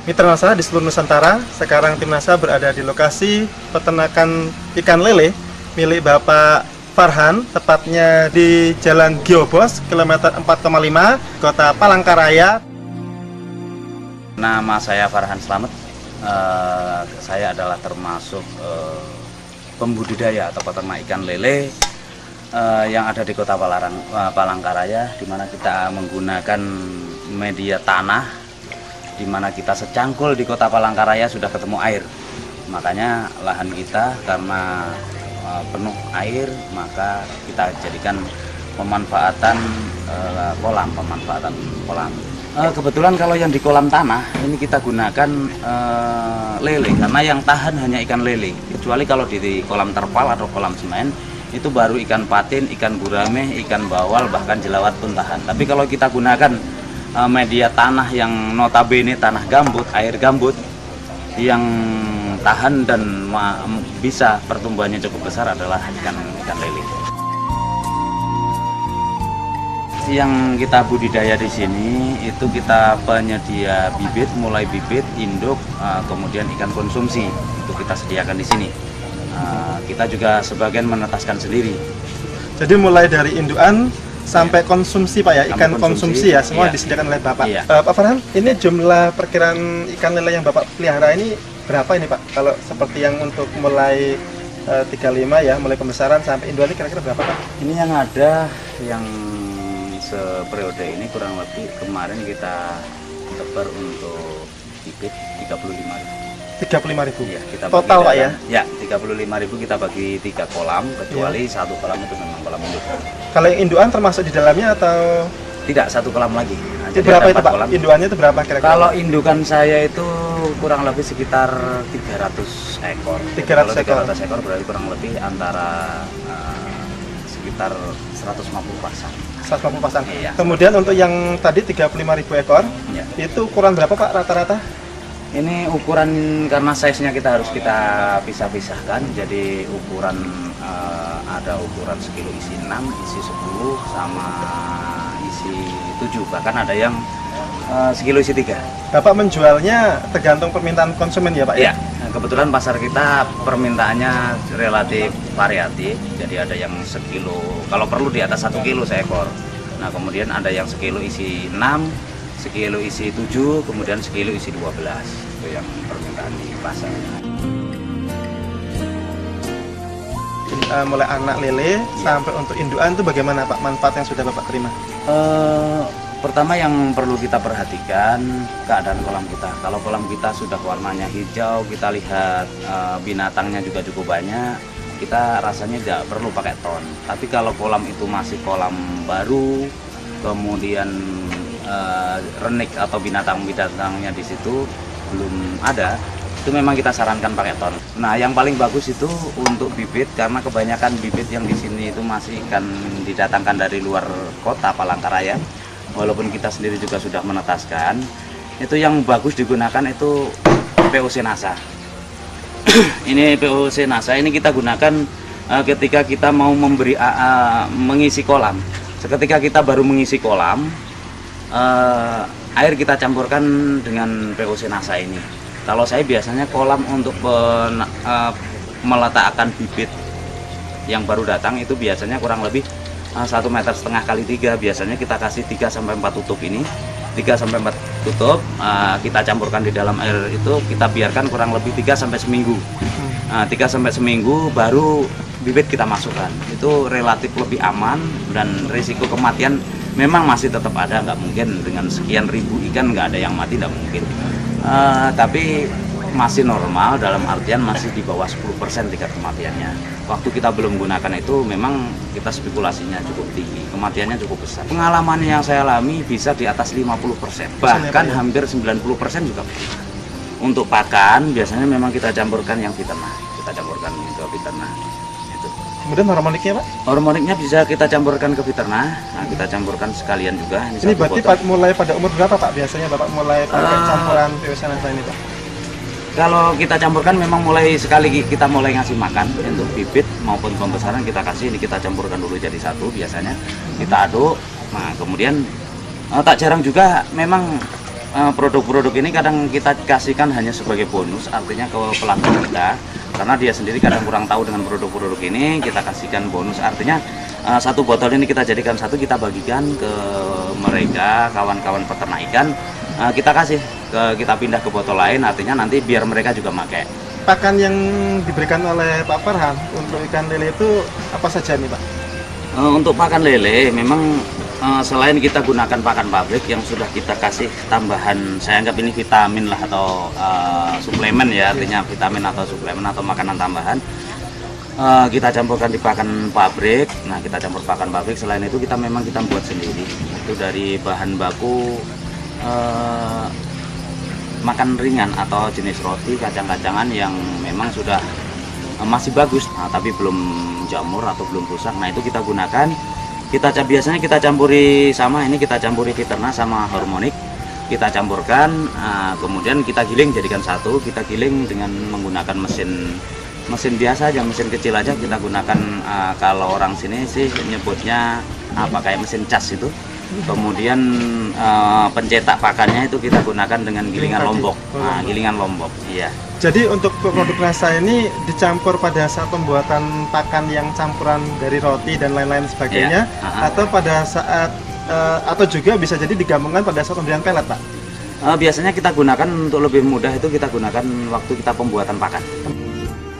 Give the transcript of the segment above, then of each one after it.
Mitra NASA di seluruh Nusantara, sekarang tim NASA berada di lokasi peternakan ikan lele milik Bapak Farhan, tepatnya di Jalan Giobos, kilometer 4,5, Kota Palangkaraya. Nama saya Farhan Slamet. Saya adalah termasuk pembudidaya atau peternak ikan lele yang ada di Kota Palangkaraya, di mana kita menggunakan media tanah, di mana kita secangkul di Kota Palangkaraya sudah ketemu air. Makanya lahan kita karena penuh air, maka kita jadikan pemanfaatan kolam. Kebetulan kalau yang di kolam tanah ini kita gunakan lele, karena yang tahan hanya ikan lele. Kecuali kalau di kolam terpal atau kolam semen itu baru ikan patin, ikan gurame, ikan bawal, bahkan jelawat pun tahan. Tapi kalau kita gunakan media tanah yang notabene tanah gambut, air gambut yang tahan dan bisa pertumbuhannya cukup besar adalah ikan lele. Yang kita budidaya di sini itu kita penyedia bibit, mulai bibit, induk, kemudian ikan konsumsi itu kita sediakan di sini. Kita juga sebagian menetaskan sendiri. Jadi mulai dari indukan sampai konsumsi Pak ya, ikan konsumsi ya, semua disediakan oleh Bapak. Pak Farhan, ini jumlah perkiraan ikan lele yang Bapak pelihara ini berapa ini Pak? Kalau seperti yang untuk mulai 35 ya, mulai pembesaran sampai indukan ini kira-kira berapa Pak? Ini yang ada yang seperiode ini kurang lebih kemarin kita tebar untuk bibit 35.000. 35.000 ya, kita total Pak ya? Ya, 35.000 kita bagi 3 kolam, kecuali satu kolam itu memang kolam induk. Kalau yang indukan termasuk di dalamnya atau? Tidak, satu kolam lagi. Jadi berapa itu Pak? Kolam. Indukannya itu berapa kira-kira? Kalau indukan saya itu kurang lebih sekitar 300 ekor. 300 ekor berarti kurang lebih antara sekitar 150 pasang. 150 pasang. Iya. Kemudian untuk yang tadi 35.000 ekor, ya. Itu ukuran berapa Pak rata-rata? Ini ukuran karena size-nya kita harus kita pisah-pisahkan. Jadi ukuran ada ukuran sekilo isi 6, isi 10, sama isi 7. Bahkan ada yang sekilo isi 3. Bapak menjualnya tergantung permintaan konsumen ya Pak? Ya, kebetulan pasar kita permintaannya relatif variatif. Jadi ada yang sekilo, kalau perlu di atas 1 kilo seekor. Nah kemudian ada yang sekilo isi 6, sekilo isi 7, kemudian sekilo isi 12. Itu yang permintaan di pasar. Mulai anak lele sampai untuk indukan itu bagaimana Pak manfaat yang sudah Bapak terima? Pertama yang perlu kita perhatikan keadaan kolam kita. Kalau kolam kita sudah warnanya hijau, kita lihat binatangnya juga cukup banyak, kita rasanya tidak perlu pakai ton. Tapi kalau kolam itu masih kolam baru, kemudian renik atau binatang-binatangnya di situ belum ada, itu memang kita sarankan pakai ton. Nah, yang paling bagus itu untuk bibit, karena kebanyakan bibit yang di sini itu masih ikan didatangkan dari luar Kota Palangkaraya. Walaupun kita sendiri juga sudah menetaskan, itu yang bagus digunakan itu POC NASA. Ini POC NASA ini kita gunakan ketika kita mau mengisi kolam. Ketika kita baru mengisi kolam, air kita campurkan dengan POC NASA ini. Kalau saya biasanya kolam untuk meletakkan bibit yang baru datang itu biasanya kurang lebih 1,5 meter kali 3. Biasanya kita kasih 3-4 tutup ini, 3-4 tutup, kita campurkan di dalam air itu, kita biarkan kurang lebih 3 sampai seminggu. 3 sampai seminggu baru bibit kita masukkan. Itu relatif lebih aman, dan risiko kematian memang masih tetap ada. Nggak mungkin dengan sekian ribu ikan nggak ada yang mati, nggak mungkin. Tapi masih normal, dalam artian masih di bawah 10% tingkat kematiannya. Waktu kita belum gunakan itu memang kita spekulasinya cukup tinggi, kematiannya cukup besar. Pengalaman yang saya alami bisa di atas 50%, bahkan hampir 90% juga. Untuk pakan biasanya memang kita campurkan yang fiternah, kita campurkan ke fiternah. Kemudian hormoniknya Pak? Hormoniknya bisa kita campurkan ke fiternah. Nah, kita campurkan sekalian juga. Ini berarti mulai pada umur berapa Pak biasanya Bapak mulai pakai campuran POC NASA ini Pak? Kalau kita campurkan memang mulai sekali kita mulai ngasih makan untuk bibit maupun pembesaran kita kasih, ini kita campurkan dulu jadi satu biasanya. Kita aduk. Nah, kemudian tak jarang juga memang produk-produk ini kadang kita kasihkan hanya sebagai bonus, artinya ke pelanggan kita, karena dia sendiri kadang kurang tahu dengan produk-produk ini, kita kasihkan bonus, artinya satu botol ini kita jadikan satu, kita bagikan ke mereka, kawan-kawan peternak ikan, kita kasih, kita pindah ke botol lain, artinya nanti biar mereka juga pakai. Pakan yang diberikan oleh Pak Farhan untuk ikan lele itu apa saja nih Pak? Untuk pakan lele memang selain kita gunakan pakan pabrik yang sudah kita kasih tambahan, saya anggap ini vitamin lah atau suplemen ya, artinya vitamin atau suplemen atau makanan tambahan, kita campurkan di pakan pabrik. Nah, kita campur pakan pabrik, selain itu kita memang kita buat sendiri, itu dari bahan baku makan ringan atau jenis roti kacang-kacangan yang memang sudah masih bagus, nah, tapi belum jamur atau belum rusak. Nah, itu kita gunakan. Biasanya kita campuri sama ini, kita campuri Viterna sama Harmonic, kita campurkan, kemudian kita giling jadikan satu. Kita giling dengan menggunakan mesin biasa aja, mesin kecil aja kita gunakan. Kalau orang sini sih nyebutnya apa, kayak mesin cas itu. Kemudian pencetak pakannya itu kita gunakan dengan gilingan lombok. Gilingan lombok, iya. Jadi untuk produk rasa ini dicampur pada saat pembuatan pakan yang campuran dari roti dan lain-lain sebagainya, atau pada saat atau juga bisa jadi digabungkan pada saat pemberian pelet, Pak? Biasanya kita gunakan untuk lebih mudah, itu kita gunakan waktu kita pembuatan pakan.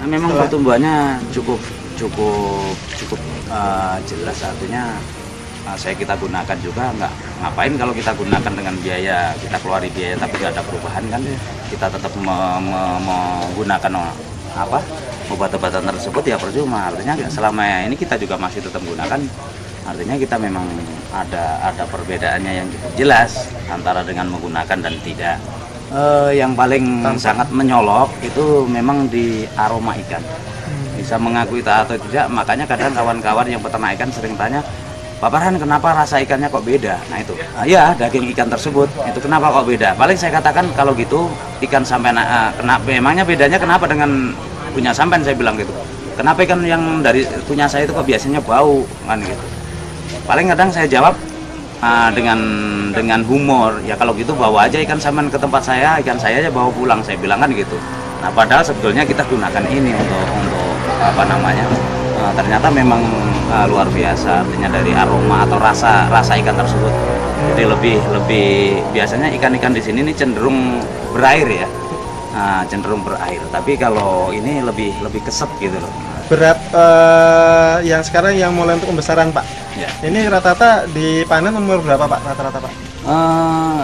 Memang pertumbuhannya cukup jelas, artinya kita gunakan juga, nggak ngapain kalau kita gunakan dengan biaya, kita keluari biaya tapi tidak ada perubahan kan, kita tetap menggunakan obat-obatan tersebut ya percuma, artinya selama ini kita juga masih tetap gunakan, artinya kita memang ada perbedaannya yang cukup jelas antara dengan menggunakan dan tidak. Yang paling sangat menyolok itu memang di aroma ikan, bisa mengakui atau tidak, makanya kadang kawan-kawan yang peternak ikan sering tanya, Pak Farhan, kenapa rasa ikannya kok beda? Nah itu, ya daging ikan tersebut, itu kenapa kok beda? Paling saya katakan kalau gitu, ikan sampean, kenapa, emangnya bedanya kenapa dengan punya sampean, saya bilang gitu. Kenapa ikan yang dari punya saya itu kok biasanya bau, kan gitu. Paling kadang saya jawab dengan humor, ya kalau gitu bawa aja ikan sampean ke tempat saya, ikan saya aja bawa pulang, saya bilang kan gitu. Nah padahal sebetulnya kita gunakan ini untuk apa namanya, ternyata memang luar biasa, artinya dari aroma atau rasa ikan tersebut. Jadi lebih biasanya ikan-ikan di sini ini cenderung berair ya, cenderung berair. Tapi kalau ini lebih keset gitu loh. Berat yang sekarang yang mulai untuk pembesaran Pak. Ya. Ini rata-rata dipanen umur berapa Pak? Rata-rata Pak?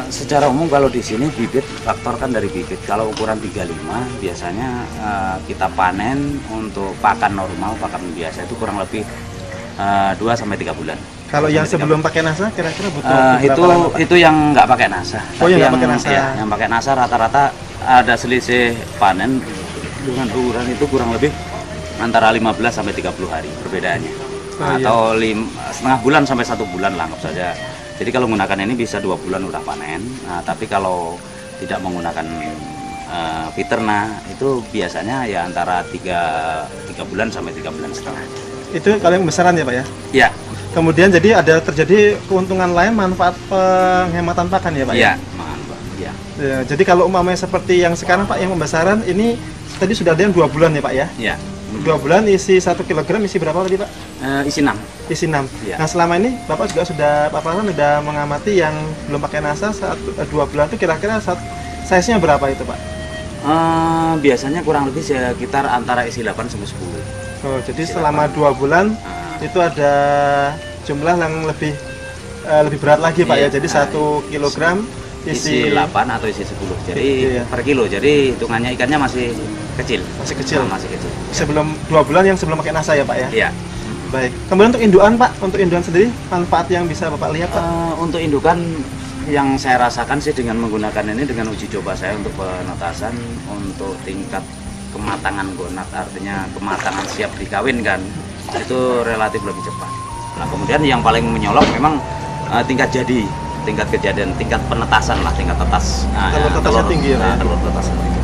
Secara umum kalau di sini bibit, faktor kan dari bibit. Kalau ukuran 35 biasanya kita panen untuk pakan normal, pakan biasa itu kurang lebih 2-3 bulan. Kalau yang sebelum pakai NASA kira-kira butuh itu yang nggak pakai NASA. Oh, yang pakai NASA. Ya, yang pakai NASA rata-rata ada selisih panen dengan ukuran itu kurang lebih antara 15-30 hari perbedaannya. Atau setengah bulan sampai 1 bulan lah anggap saja. Jadi kalau menggunakan ini bisa 2 bulan udah panen. Nah, tapi kalau tidak menggunakan Viterna itu biasanya ya antara 3 bulan sampai 3 bulan setengah. Itu kalau yang besaran ya Pak ya? Ya. Kemudian jadi ada terjadi keuntungan lain, manfaat penghematan pakan ya Pak? Ya, ya. Ya, jadi kalau umpamanya seperti yang sekarang Pak yang pembesaran ini tadi sudah ada yang 2 bulan ya Pak ya? Ya. 2 bulan isi 1 kilogram isi berapa tadi Pak? Isi 6. Isi 6. Ya. Nah selama ini Bapak juga Pak Farhan sudah mengamati yang belum pakai NASA saat 2 bulan itu kira-kira size-nya berapa itu Pak? Biasanya kurang lebih sekitar antara isi 8 sampai 10. Oh, jadi selama 2 bulan itu ada jumlah yang lebih berat lagi Pak ya. Jadi 1 kilogram isi 8 atau isi 10. Jadi per kilo. Jadi hitungannya ikannya masih kecil. Masih kecil. Masih kecil. Sebelum 2 bulan yang sebelum pakai NASA ya Pak ya? Iya. Baik. Kemudian untuk induan Pak, untuk induan sendiri manfaat yang bisa Bapak lihat Pak? Untuk indukan yang saya rasakan sih dengan menggunakan ini, dengan uji coba saya untuk penetasan, untuk tingkat kematangan gonat, artinya kematangan siap dikawinkan itu relatif lebih cepat. Nah kemudian yang paling menyolok memang tingkat kejadian, tingkat penetasan lah, tingkat tetas. Telur tetasnya tinggi ya? Telur tetasnya tinggi.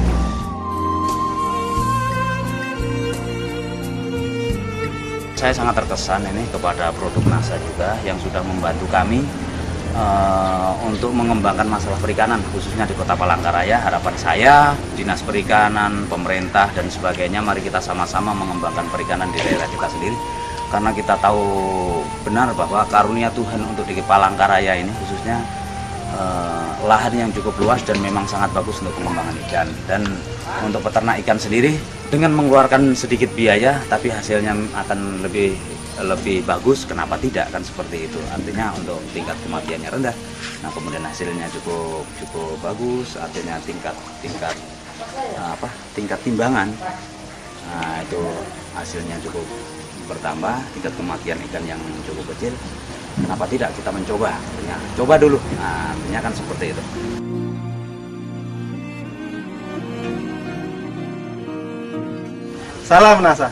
Saya sangat terkesan ini kepada produk NASA juga yang sudah membantu kami untuk mengembangkan masalah perikanan khususnya di Kota Palangkaraya. Harapan saya, Dinas Perikanan, pemerintah dan sebagainya, mari kita sama-sama mengembangkan perikanan di daerah kita sendiri, karena kita tahu benar bahwa karunia Tuhan untuk di Palangkaraya ini khususnya lahan yang cukup luas dan memang sangat bagus untuk pengembangan ikan. Dan untuk peternak ikan sendiri dengan mengeluarkan sedikit biaya tapi hasilnya akan lebih bagus, kenapa tidak, kan seperti itu. Artinya untuk tingkat kematiannya rendah, nah kemudian hasilnya cukup bagus, artinya tingkat timbangan, nah itu hasilnya cukup bertambah, tingkat kematian ikan yang cukup kecil, kenapa tidak kita mencoba, artinya coba dulu, nah artinya kan seperti itu. Salam NASA.